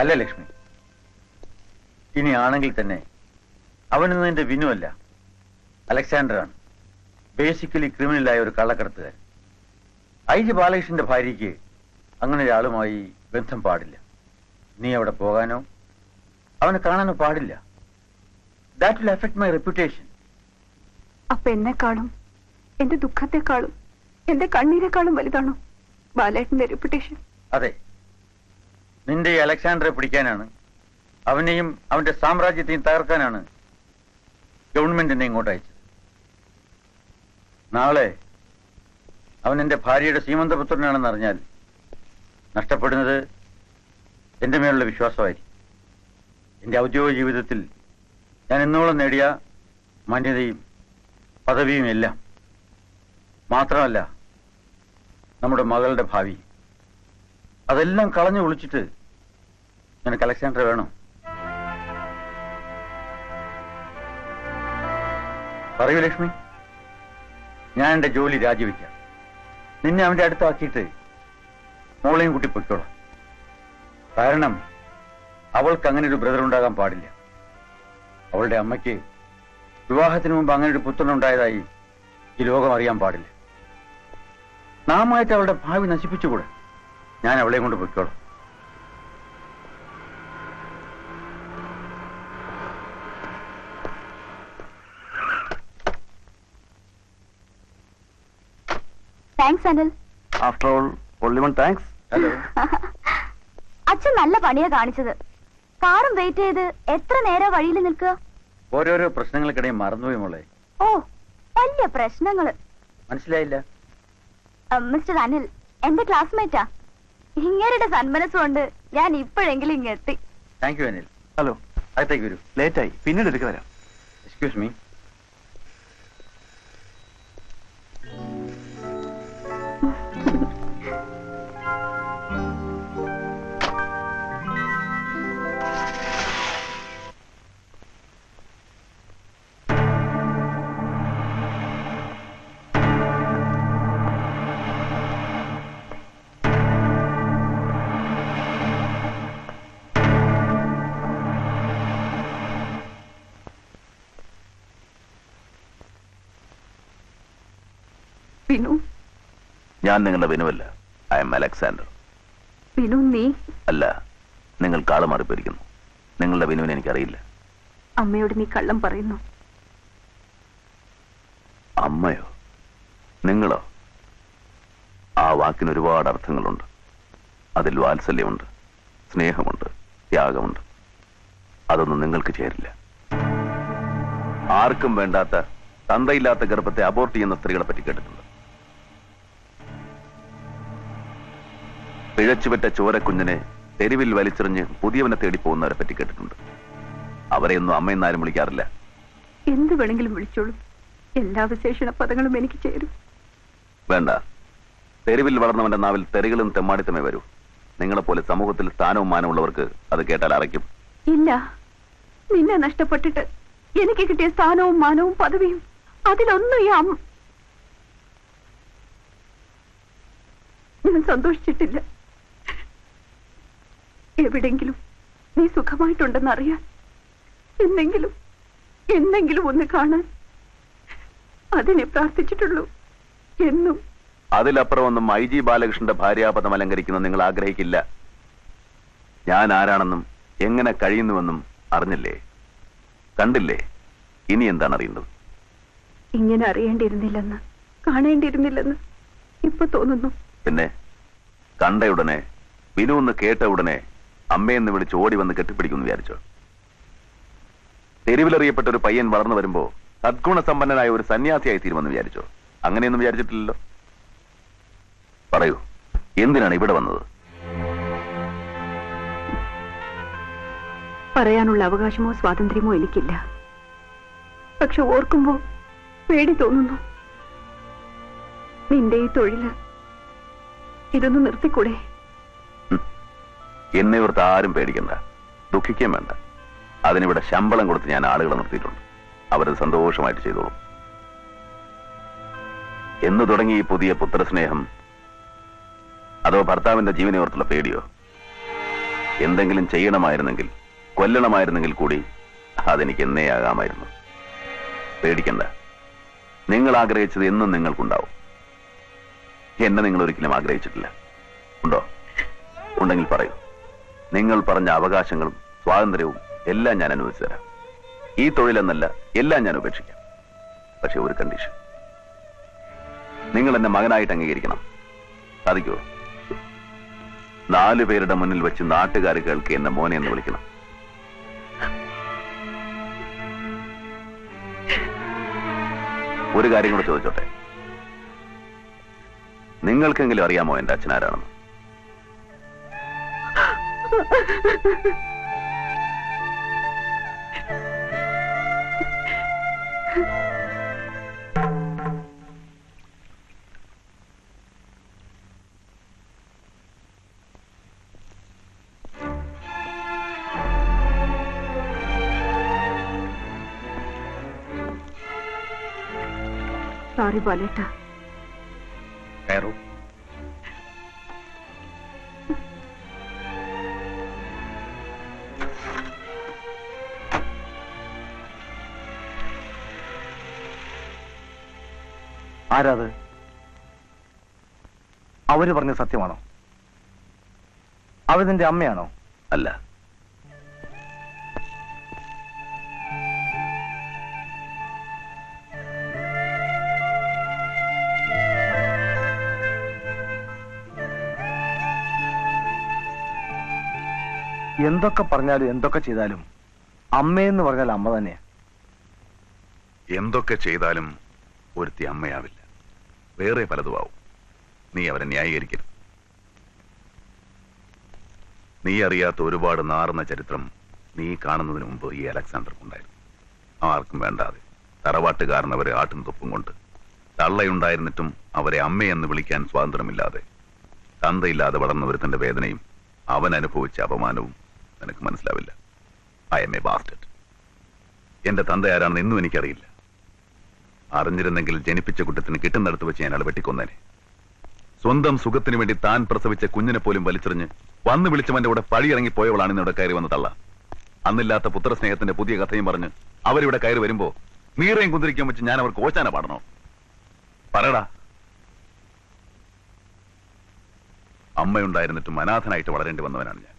അല്ല ലക്ഷ്മി, ഇനി ആണെങ്കിൽ തന്നെ അവനൊന്നും എന്റെ വിനു അല്ല, അലക്സാണ്ടറാണ്. ബേസിക്കലി ക്രിമിനലായ ഒരു കള്ളക്കടത്തുകാരൻ. IG ബാലകൃഷ്ണന്റെ ഭാര്യയ്ക്ക് അങ്ങനെ ഒരാളുമായി ബന്ധം പാടില്ല. നീ അവിടെ പോകാനോ അവനെ കാണാനോ പാടില്ല. That will affect my reputation. അപ്പൊ എന്നെക്കാളും എന്റെ ദുഃഖത്തെക്കാളും എന്റെ കണ്ണീരെക്കാളും വലുതാണോ ബാലേട്ടന്റെ റെപ്യൂട്ടേഷൻ? അതെ, നിന്റെ ഈ അലക്സാണ്ടറെ പിടിക്കാനാണ്, അവനെയും അവന്റെ സാമ്രാജ്യത്തെയും തകർക്കാനാണ് ഗവൺമെന്റ് എന്നെ ഇങ്ങോട്ട് അയച്ചത്. നാളെ അവൻ എന്റെ ഭാര്യയുടെ സീമന്തപുത്രനാണെന്ന് അറിഞ്ഞാൽ നഷ്ടപ്പെടുന്നത് എന്റെ മേലുള്ള വിശ്വാസമായിരിക്കും. എന്റെ ഔദ്യോഗിക ജീവിതത്തിൽ ഞാൻ എന്നോളം നേടിയ മാന്യതയും പദവിയും എല്ലാം. മാത്രമല്ല നമ്മുടെ മകളുടെ ഭാവി, അതെല്ലാം കളഞ്ഞു ഒളിച്ചിട്ട് നിനക്ക് അലക്സാണ്ടർ വേണോ? പറയൂ ലക്ഷ്മി. ഞാൻ എന്റെ ജോലി രാജിവെക്കാം. നിന്നെ അവന്റെ അടുത്താക്കിയിട്ട് മോളെയും കൂട്ടി പൊയ്ക്കോളാം. കാരണം അവൾക്ക് അങ്ങനെ ഒരു ബ്രദർ ഉണ്ടാകാൻ പാടില്ല. അവളുടെ അമ്മയ്ക്ക് വിവാഹത്തിന് മുമ്പ് അങ്ങനെ ഒരു പുത്രനുണ്ടായതായി ഈ ലോകം അറിയാൻ പാടില്ല. നാമായിട്ട് അവളുടെ ഭാവി നശിപ്പിച്ചുകൂടെ? ഞാൻ അവളെ കൊണ്ട് പൊയ്ക്കോളാം. Thanks Anil. After all only one thanks. Hello. അച്ഛൻ നല്ല പണിയാ കാണിച്ചത്. കാറും വെയിറ്റ് ചെയ്ത് എത്ര നേരം വഴിയിൽ നിൽക്കുക? ഓരോരോ പ്രശ്നങ്ങൾക്കിടയിൽ മറന്നുപോയി മോളെ. ഓ, വലിയ പ്രശ്നങ്ങള്. മനസ്സിലായില്ല? മിസ്റ്റർ അനിൽ എന്റെ ക്ലാസ്മേറ്റാ. ഇങ്ങേരുടെ സന്മനസ്സുകൊണ്ട് ഞാൻ ഇപ്പോഴെങ്കിലും ഇങ്ങെത്തി. Thank you Anil. ഹലോ, അകത്തേക്ക് വരൂ. ലേറ്റായി, പിന്നീട് എടുക്കുക തരാം. Excuse me. വിനു. ഞാൻ നിങ്ങളുടെ വിനുവല്ല, ഐ എം അലക്സാണ്ടർ. വിനു നീ അല്ല, നിങ്ങൾ കാള് മാറിപ്പോയിരിക്കുന്നു. നിങ്ങളുടെ വിനുവിനെ എനിക്കറിയില്ല. അമ്മയോട് നീ കള്ളം പറയുന്നു. അമ്മയോ? നിങ്ങളോ? ആ വാക്കിന് ഒരുപാട് അർത്ഥങ്ങളുണ്ട്. അതിൽ വാത്സല്യമുണ്ട്, സ്നേഹമുണ്ട്, ത്യാഗമുണ്ട്. അതൊന്നും നിങ്ങൾക്ക് ചേരില്ല. ആർക്കും വേണ്ടാത്ത തന്തയില്ലാത്ത ഗർഭത്തെ അബോർട്ട് ചെയ്യുന്ന സ്ത്രീകളെ പറ്റി കേട്ടിട്ടുണ്ട്. പിഴച്ചുപറ്റ ചോരക്കുഞ്ഞിനെ തെരുവിൽ വലിച്ചെറിഞ്ഞ് പുതിയവനെ തേടി പോകുന്നവരെ പറ്റി കേട്ടിട്ടുണ്ട്. അവരെയൊന്നും അമ്മയെന്നാരും വിളിക്കാറില്ല. എന്ത് വേണമെങ്കിലും വിളിച്ചോളൂ, എല്ലാ വിശേഷണ പദങ്ങളും എനിക്ക് ചേരും. വേണ്ട, തെരുവിൽ വളർന്നവന്റെ നാവിൽ തെറികളും തെമ്മാടിത്തമേ വരൂ. നിങ്ങളെപ്പോലെ സമൂഹത്തിൽ സ്ഥാനവും മാനമുള്ളവർക്ക് അത് കേട്ടാൽ അറയ്ക്കും. ഇല്ല, നിന്നെ നഷ്ടപ്പെട്ടിട്ട് എനിക്ക് കിട്ടിയ സ്ഥാനവും മാനവും പദവിയും അതിലൊന്നും ഞാൻ സന്തോഷിച്ചിട്ടില്ല. എവിടെങ്കിലും നീ സുഖമായിട്ടുണ്ടെന്ന് അറിയാൻ, എന്നെങ്കിലും ഒന്ന് കാണാൻ അതിനെ പ്രാർത്ഥിച്ചിട്ടുള്ളൂ എന്നും. അതിലപ്പുറം ഒന്നും IG ബാലകൃഷ്ണന്റെ ഭാര്യാപദം അലങ്കരിക്കുന്ന നിങ്ങൾ ആഗ്രഹിക്കില്ല. ഞാൻ ആരാണെന്നും എങ്ങനെ കഴിയുന്നുവെന്നും അറിഞ്ഞില്ലേ, കണ്ടില്ലേ? ഇനി എന്താണ് അറിയേണ്ടത്? ഇങ്ങനെ അറിയേണ്ടിയിരുന്നില്ലെന്ന്, കാണേണ്ടിയിരുന്നില്ലെന്ന് ഇപ്പൊ തോന്നുന്നു. പിന്നെ കണ്ടയുടനെ, വിനു എന്ന് കേട്ട ഉടനെ അമ്മയെന്ന് വിളിച്ച് ഓടി വന്ന് കെട്ടിപ്പിടിക്കുമെന്ന് വിചാരിച്ചോ? തെരുവിലറിയപ്പെട്ട ഒരു പയ്യൻ വളർന്നു വരുമ്പോ സദ്ഗുണസമ്പന്നനായ ഒരു സന്യാസിയായി തീരുമെന്ന് വിചാരിച്ചോ? അങ്ങനെയൊന്നും വിചാരിച്ചിട്ടില്ലല്ലോ. പറയൂ, എന്തിനാണ് ഇവിടെ വന്നത്? പറയാനുള്ള അവകാശമോ സ്വാതന്ത്ര്യമോ എനിക്കില്ല. പക്ഷെ ഓർക്കുമ്പോ പേടി തോന്നുന്നു. നിന്റെ ഈ തൊഴില് ഇതൊന്ന് നിർത്തിക്കൂടെ? എന്നെ ഓർത്ത് ആരും പേടിക്കണ്ട, ദുഃഖിക്കാൻ വേണ്ട. അതിനിവിടെ ശമ്പളം കൊടുത്ത് ഞാൻ ആളുകളെ നിർത്തിയിട്ടുണ്ട്. അവരത് സന്തോഷമായിട്ട് ചെയ്തോളും. എന്ന് തുടങ്ങി ഈ പുതിയ പുത്രസ്നേഹം? അതോ ഭർത്താവിന്റെ ജീവനെ ഓർത്തുള്ള പേടിയോ? എന്തെങ്കിലും ചെയ്യണമായിരുന്നെങ്കിൽ, കൊല്ലണമായിരുന്നെങ്കിൽ കൂടി അതെനിക്ക് എന്നേ ആകാമായിരുന്നു. പേടിക്കണ്ട, നിങ്ങൾ ആഗ്രഹിച്ചത് എന്നും നിങ്ങൾക്കുണ്ടാവും. എന്നെ നിങ്ങൾ ഒരിക്കലും ആഗ്രഹിച്ചിട്ടില്ല. ഉണ്ടോ? ഉണ്ടെങ്കിൽ പറയൂ. നിങ്ങൾ പറഞ്ഞ അവകാശങ്ങളും സ്വാതന്ത്ര്യവും എല്ലാം ഞാൻ അനുവദിച്ചു തരാം. ഈ തൊഴിലെന്നല്ല, എല്ലാം ഞാൻ ഉപേക്ഷിക്കാം. പക്ഷെ ഒരു കണ്ടീഷൻ, നിങ്ങൾ എന്നെ മകനായിട്ട് അംഗീകരിക്കണം. സാധിക്കുമോ? 4 പേരുടെ മുന്നിൽ വെച്ച് നാട്ടുകാർ കേൾക്കെ എന്നെ മോനെ എന്ന് വിളിക്കണം. ഒരു കാര്യം കൂടെ ചോദിച്ചോട്ടെ, നിങ്ങൾക്കെങ്കിലും അറിയാമോ എന്റെ അച്ഛനാരാണെന്ന്? സോറി ബാലേട്ട. കയറൂ. ആരാത്? അവര് പറഞ്ഞ സത്യമാണോ? അവര് നിന്റെ അമ്മയാണോ? അല്ല. എന്തൊക്കെ പറഞ്ഞാലും എന്തൊക്കെ ചെയ്താലും അമ്മയെന്ന് പറഞ്ഞാൽ അമ്മ തന്നെയാ. എന്തൊക്കെ ചെയ്താലും ഒരുത്തി അമ്മയാവില്ല, വേറെ പലതുമാവും. നീ അവരെ ന്യായീകരിക്കരുത്. നീ അറിയാത്ത ഒരുപാട് നാറുന്ന ചരിത്രം നീ കാണുന്നതിന് മുമ്പ് ഈ അലക്സാണ്ടർക്കുണ്ടായിരുന്നു. ആർക്കും വേണ്ടാതെ തറവാട്ടുകാരൻ അവരെ ആട്ടും തൊപ്പും കൊണ്ട്, തള്ളയുണ്ടായിരുന്നിട്ടും അവരെ അമ്മയെന്ന് വിളിക്കാൻ സ്വാതന്ത്ര്യമില്ലാതെ, തന്തയില്ലാതെ വളർന്നവരുത്തന്റെ വേദനയും അവൻ അനുഭവിച്ച അപമാനവും നിനക്ക് മനസ്സിലാവില്ല. I M A bastard. എന്റെ തന്ത ആരാണെന്ന് ഇന്നും എനിക്കറിയില്ല. അറിഞ്ഞിരുന്നെങ്കിൽ ജനിപ്പിച്ച കുറ്റത്തിന് കിട്ടുന്നിടത്ത് വെച്ച് ഞാൻ ആൾ വെട്ടിക്കൊന്നേനെ. സ്വന്തം സുഖത്തിന് വേണ്ടി താൻ പ്രസവിച്ച കുഞ്ഞിനെ പോലും വലിച്ചെറിഞ്ഞ് വന്ന് വിളിച്ചവന്റെ കൂടെ പഴിയിറങ്ങി പോയവളാണ് ഇന്നിവിടെ കയറി വന്ന് തള്ള. അന്നില്ലാത്ത പുത്രസ്നേഹത്തിന്റെ പുതിയ കഥയും പറഞ്ഞ് അവരിവിടെ കയറി വരുമ്പോ നീറയും കുന്തിരിക്കാൻ വെച്ച് ഞാൻ അവർക്ക് ഓച്ചാന പാടണോ? പറയടാ. അമ്മയുണ്ടായിരുന്നിട്ടും അനാഥനായിട്ട് വളരേണ്ടി വന്നവനാണ് ഞാൻ.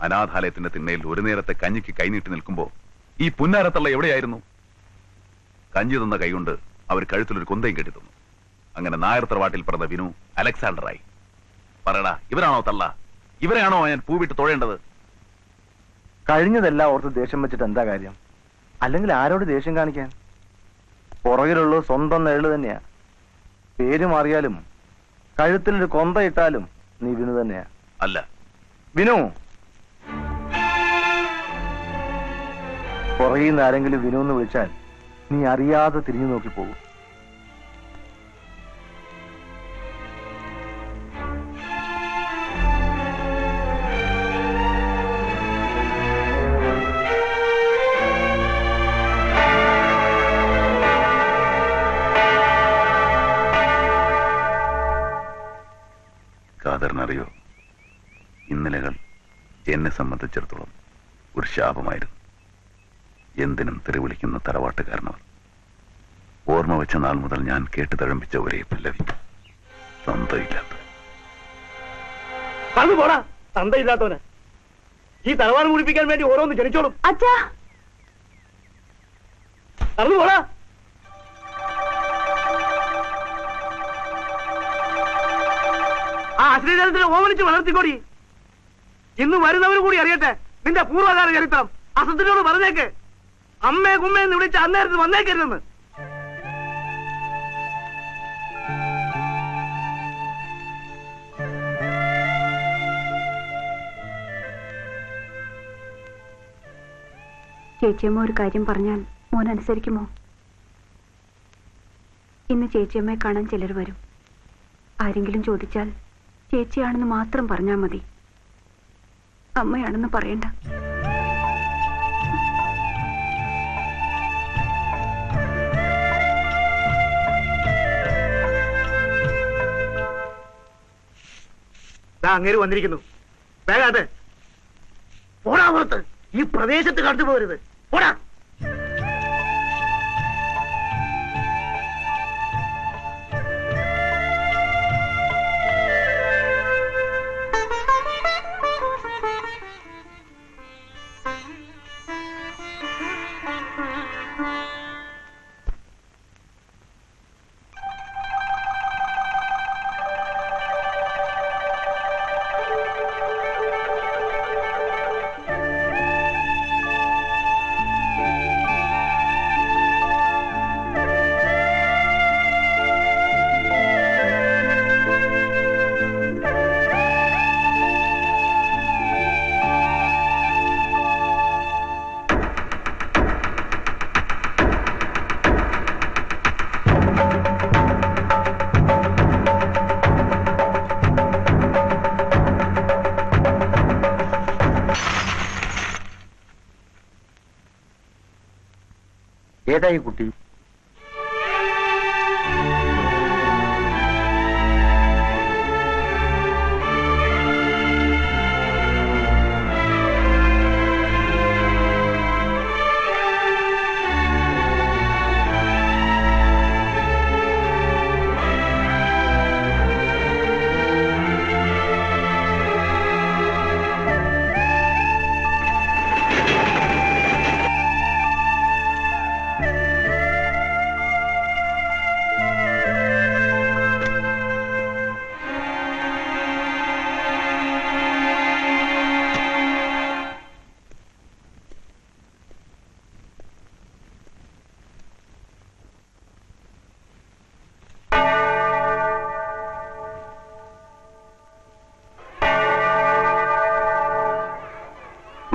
അനാഥാലയത്തിന്റെ തിണ്ണയിൽ ഒരു നേരത്തെ കഞ്ഞിക്ക് കൈനീട്ടി നിൽക്കുമ്പോ ഈ പുന്നാരത്തള്ള എവിടെയായിരുന്നു? കഞ്ഞി തന്ന കൈകൊണ്ട് അവർ കഴുത്തിലൊരു കൊന്തയും കെട്ടി തന്നു. അങ്ങനെ നായർ തറവാട്ടിൽ പിറന്ന വിനു അലക്സാണ്ടറായി. പറയടാ, ഇവരാണോ തള്ള? ഇവരെയാണോ ഞാൻ പൂവിട്ട് തൊഴേണ്ടത്? കഴിഞ്ഞതെല്ലാം ഓർത്ത് ദേഷ്യം വെച്ചിട്ട് എന്താ കാര്യം? അല്ലെങ്കിൽ ആരോട് ദേഷ്യം കാണിക്കാൻ? പുറകിലുള്ള സ്വന്തം നേള് തന്നെയാ. പേര് മാറിയാലും കഴുത്തിലൊരു കൊന്ത ഇട്ടാലും നീ വിനു തന്നെയാ. അല്ല. വിനു, പുറകിൽ നിന്ന് ആരെങ്കിലും വിനു എന്ന് വിളിച്ചാൽ നീ അറിയാതെ തിരിഞ്ഞു നോക്കി പോകും. കാതറിനറിയോ, ഇന്നലകൾ എന്നെ സംബന്ധിച്ചിടത്തോളം ഒരു ശാപമായിരുന്നു. എന്തിനും തെറിവിളിക്കുന്ന തറവാട്ടുകാരനവർ. ഓർമ്മ വെച്ച നാൾ മുതൽ ഞാൻ കേട്ട് തഴമ്പിച്ച ഒരേ പല്ലവി, തന്തയില്ലാത്ത. പോടാ തന്തയില്ലാത്തവന്. ഈ തറവാട് മുടിപ്പിക്കാൻ വേണ്ടി ഓരോന്ന് ജനിച്ചോളും. അച്ഛാ, നടന്നു പോടാ. ആ അശ്ലീലത്തിന് ഓമനിച്ച് വളർത്തിക്കോടി. ഇന്ന് വരുന്നവർ കൂടി അറിയട്ടെ നിന്റെ പൂർവ്വകാല ചരിത്രം. അസത്തിനോട് പറഞ്ഞേക്ക്, അമ്മേ കുമ്മയെന്ന് വിളിച്ച് അന്നേരത്ത് വന്നേക്കരുതെന്ന്. ചേച്ചിയമ്മ ഒരു കാര്യം പറഞ്ഞാൽ മോൻ അനുസരിക്കുമോ? ഇന്ന് ചേച്ചിയമ്മയെ കാണാൻ ചിലർ വരും. ആരെങ്കിലും ചോദിച്ചാൽ ചേച്ചിയാണെന്ന് മാത്രം പറഞ്ഞാൽ മതി. അമ്മയാണെന്ന് പറയണ്ട. അങ്ങേര് വന്നിരിക്കുന്നു. വേഗാട്ടെ. പോടാ പുറത്ത്. ഈ പ്രദേശത്ത് കണ്ടുപോകരുത്. പോടാ. ഏതായി കുട്ടി?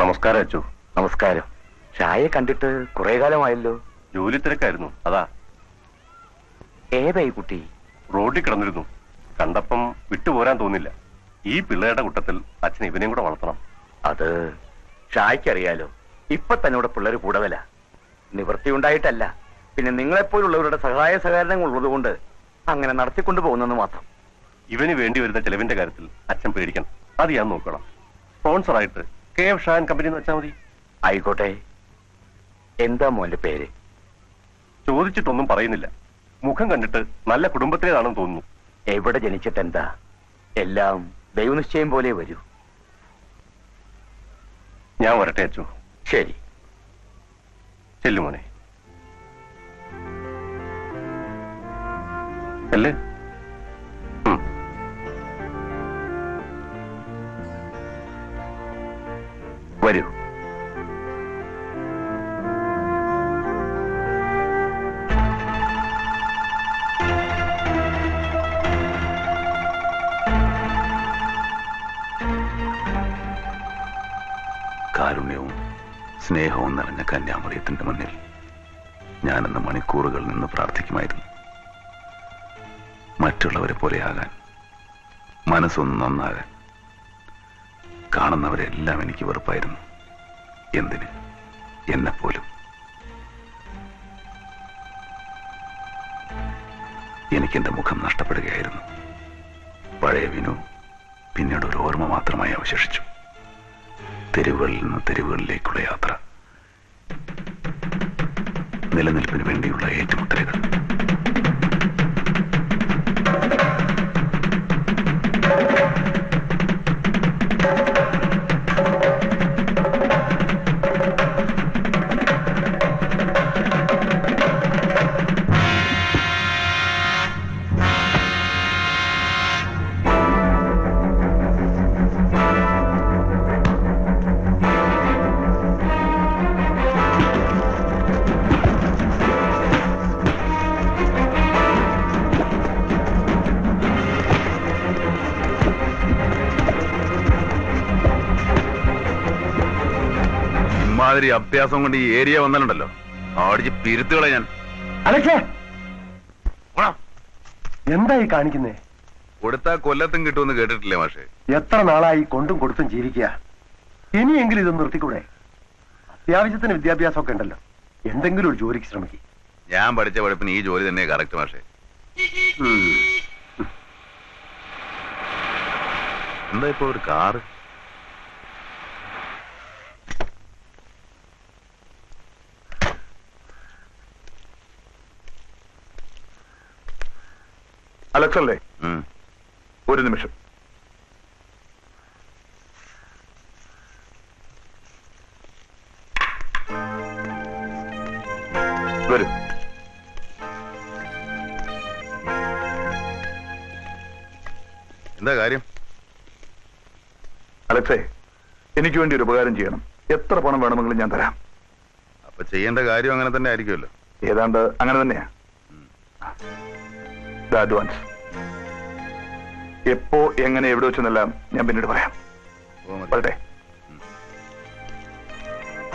നമസ്കാരം അച്ചു. നമസ്കാരം. ചായ കണ്ടിട്ട് കുറെ കാലമായല്ലോ. ജോലി തിരക്കായിരുന്നു, അതാ. ഏതായി കുട്ടി? റോഡിൽ കിടന്നിരുന്നു. കണ്ടപ്പം വിട്ടുപോരാൻ തോന്നില്ല. ഈ പിള്ളേരുടെ കൂട്ടത്തിൽ അച്ഛൻ ഇവനെയും കൂടെ വളർത്തണം. അത് ചായക്കറിയാലോ. ഇപ്പൊ തന്നെ ഇവിടെ പിള്ളേർ കൂടുതല. നിവൃത്തി ഉണ്ടായിട്ടല്ല, പിന്നെ നിങ്ങളെപ്പോലുള്ളവരുടെ സഹായ സഹകരണങ്ങൾ ഉള്ളതുകൊണ്ട് അങ്ങനെ നടത്തിക്കൊണ്ടു പോകുന്നെന്ന് മാത്രം. ഇവന് വേണ്ടി വരുന്ന ചെലവിന്റെ കാര്യത്തിൽ അച്ഛൻ പേടിക്കണം. അത് ഞാൻ നോക്കണം. സ്പോൺസറായിട്ട് KF ഷാൻ കമ്പനി എന്ന് വെച്ചാൽ മതി. ആയിക്കോട്ടെ. എന്താ മോന്റെ പേര്? ചോദിച്ചിട്ടൊന്നും പറയുന്നില്ല. മുഖം കണ്ടിട്ട് നല്ല കുടുംബത്തിലേതാണെന്ന് തോന്നുന്നു. എവിടെ ജനിച്ചിട്ടെന്താ, എല്ലാം ദൈവനിശ്ചയം പോലെ വരൂ. ഞാൻ വരട്ടെ അച്ചു. ശരി, ചെല്ലുമോനെ. അല്ലേ? വരൂ. കാരുണ്യവും സ്നേഹവും നിറഞ്ഞ കന്യാമറിയത്തിന്റെ മുന്നിൽ ഞാനെന്ന മണിക്കൂറുകൾ നിന്ന് പ്രാർത്ഥിക്കുമായിരുന്നു. മറ്റുള്ളവരെ പോലെയാകാൻ, മനസ്സൊന്ന് നന്നാകാൻ. കാണുന്നവരെല്ലാം എനിക്ക് വെറുപ്പായിരുന്നു. എന്തിന്? എന്നെപ്പോലും. എനിക്കെന്റെ മുഖം നഷ്ടപ്പെടുകയായിരുന്നു. പഴയ വിനു പിന്നീട് ഒരു ഓർമ്മ മാത്രമായി അവശേഷിച്ചു. തെരുവുകളിൽ നിന്ന് തെരുവുകളിലേക്കുള്ള യാത്ര, നിലനിൽപ്പിന് വേണ്ടിയുള്ള ഏറ്റുമുട്ടലുകൾ. ഇമാതിരി അഭ്യാസം കൊണ്ട് ഈ ഏരിയ വന്നാലുണ്ടല്ലോ, അടിച്ച് പിരുത്തുകളെ ഞാൻ. അലക്സേ, എന്തായി കാണിക്കുന്നേ? കൊടുത്താ കൊല്ലത്തും കിട്ടുമെന്ന് കേട്ടിട്ടില്ലേ മാഷേ? എത്ര നാളായി കൊണ്ടും കൊടുത്തും ജീവിക്കുക. ഇനിയെങ്കിലും ഇതൊന്ന് നിർത്തിക്കൂടെ? അത്യാവശ്യത്തിന് വിദ്യാഭ്യാസമൊക്കെ ഉണ്ടല്ലോ, എന്തെങ്കിലും ഒരു ജോലിക്ക് ശ്രമിക്കും. ഞാൻ പഠിച്ച പഠിപ്പിന് ഈ ജോലി തന്നെ കറക്റ്റ് മാഷേ. എന്താ ഇപ്പൊ ഒരു കാറ്? അലക്സ് അല്ലേ? ഉം. ഒരു നിമിഷം. വരൂ. എന്താ കാര്യം? അലക്സേ, എനിക്ക് വേണ്ടി ഒരു ഉപകാരം ചെയ്യണം. എത്ര പണം വേണമെങ്കിലും ഞാൻ തരാം. അപ്പൊ ചെയ്യേണ്ട കാര്യം അങ്ങനെ തന്നെ ആയിരിക്കുമല്ലോ. ഏതാണ്ട് അങ്ങനെ തന്നെയാ. അഡ്വാൻസ് എപ്പോ എങ്ങനെ എവിടെ വെച്ചെന്നെല്ലാം ഞാൻ പിന്നീട് പറയാം. വരട്ടെ.